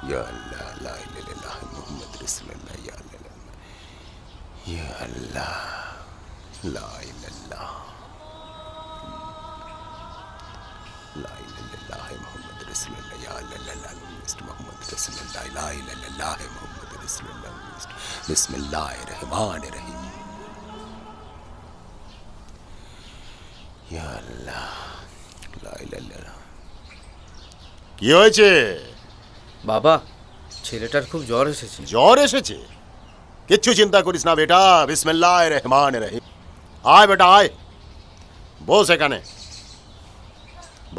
ইয়া আল্লাহ লা ইলাহা ইল্লাল্লাহ মুহাম্মদ রাসূলুল্লাহ ইয়া আল্লাহ ইয়া আল্লাহ লা ইলাহা لا إله إلا الله محمد رسول الله يا الله لا لا محمد رسول الله لا إله إلا الله محمد رسول الله بسم الله الرحمن الرحيم يا الله لا إله إلا الله কি হয়েছে? বাবা, ছেলেটার খুব জ্বর এসেছে। জ্বর এসেছে? কিচ্ছু চিন্তা করিস না বেটা, বিসমিল্লাহির রহমানির রহিম। আয় বেটা আয়, বস এখানে,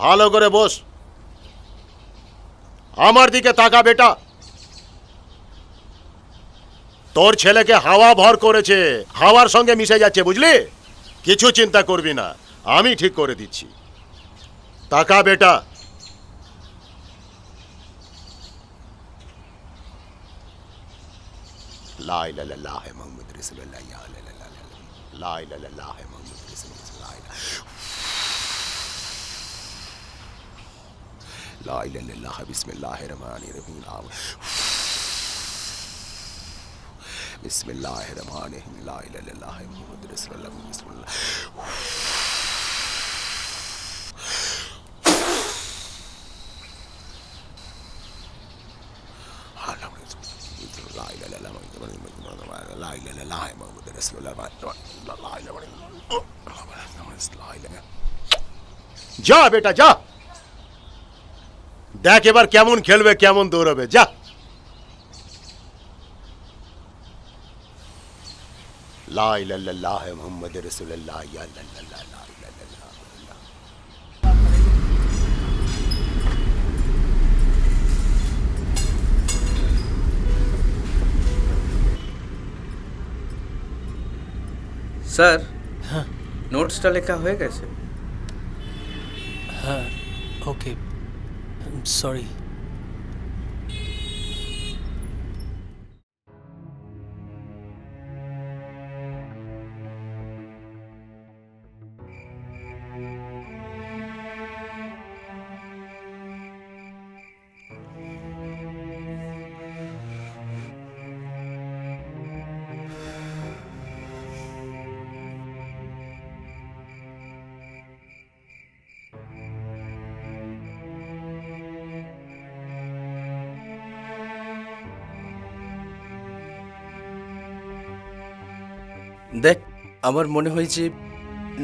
ভালো করে বস, আমার দিকে তাকা বেটা। তোর ছেলেকে হাওয়া ভর করেছে, হাওয়ার সঙ্গে মিশে যাচ্ছে, বুঝলি? কিছু চিন্তা করবি না, আমি ঠিক করে দিচ্ছি। তাকা বেটা। লা ইলাহা ইল্লাল্লাহ মুহাম্মদ রাসূলুল্লাহ ইয়া লা ইলাহা ইল্লাল্লাহ মুহাম্মদ রাসূলুল্লাহ লা ইলাহা ইল্লাল্লাহ বিসমিল্লাহির রহমানির রহিম বিসমিল্লাহির রহমানির রহিম লা ইলাহা ইল্লাল্লাহ মুহাম্মদ রাসূলুল্লাহ বিসমিল্লাহ যা বেটা যা, দেখ এবার কেমন খেলবে, কেমন দৌড়াবে, যা। লা ইলাহা ইল্লাল্লাহ মুহাম্মাদুর রাসূলুল্লাহ ইয়া আল্লাহ লা ইলাহা ইল্লাল্লাহ। স্যার, নোটসটা লেখা হয়ে গেছে? হ্যাঁ, ওকে, সরি। দেখ, আমার মনে হয় যে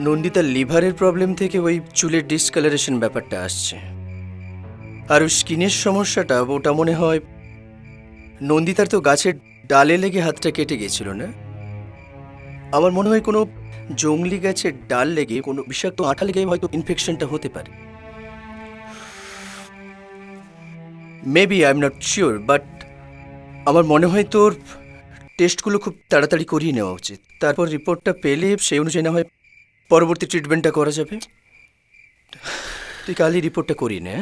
নন্দিতার লিভারের প্রবলেম থেকে ওই চুলের ডিসকালারেশন ব্যাপারটা আসছে। আর ওই স্কিনের সমস্যাটা, ওটা মনে হয় নন্দিতার তো গাছের ডালে লেগে হাতটা কেটে গেছিল না? আমার মনে হয় কোনো জংলি গাছের ডাল লেগে, কোনো বিষাক্ত আঠা লেগে হয়তো ইনফেকশনটা হতে পারে। Maybe I am not sure, but আমার মনে হয় তোর টেস্টগুলো খুব তাড়াতাড়ি করিয়ে নেওয়া উচিত। তারপর রিপোর্টটা পেলে সেই অনুযায়ী না হয় পরবর্তী ট্রিটমেন্টটা করা যাবে। তুই কালই রিপোর্টটা করিয়ে নে,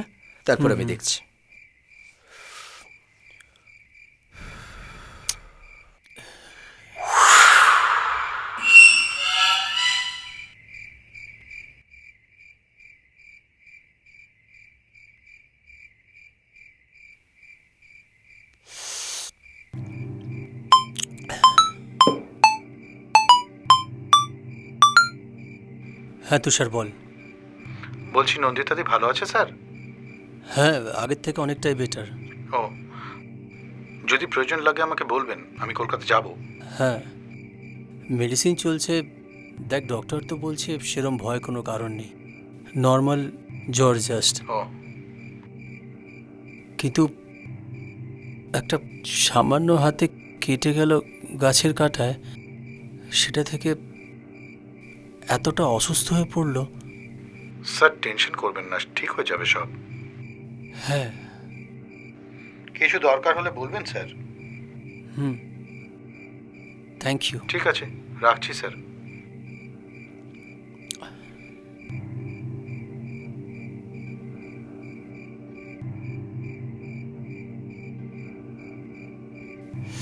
তারপর আমি দেখছি। হ্যাঁ তুষার, বল। বলছি নন্দিতাদি ভালো আছে স্যার? হ্যাঁ, আগের থেকে অনেকটাই বেটার। ও, যদি প্রয়োজন লাগে আমাকে বলবেন, আমি কলকাতা যাব। হ্যাঁ, মেডিসিন চলছে। দেখ, ডক্টর তো বলছে সেরম ভয় কোনো কারণ নেই, নর্মাল জ্বর জাস্ট। ও, কিন্তু একটা সামান্য হাতে কেটে গেল গাছের কাঁটায়, সেটা থেকে এতটা অসুস্থ হয়ে পড়লো। স্যার টেনশন করবেন না, ঠিক হয়ে যাবে সব। হ্যাঁ। কিছু দরকার হলে বলবেন স্যার। Thank you. ঠিক আছে, রাখছি স্যার।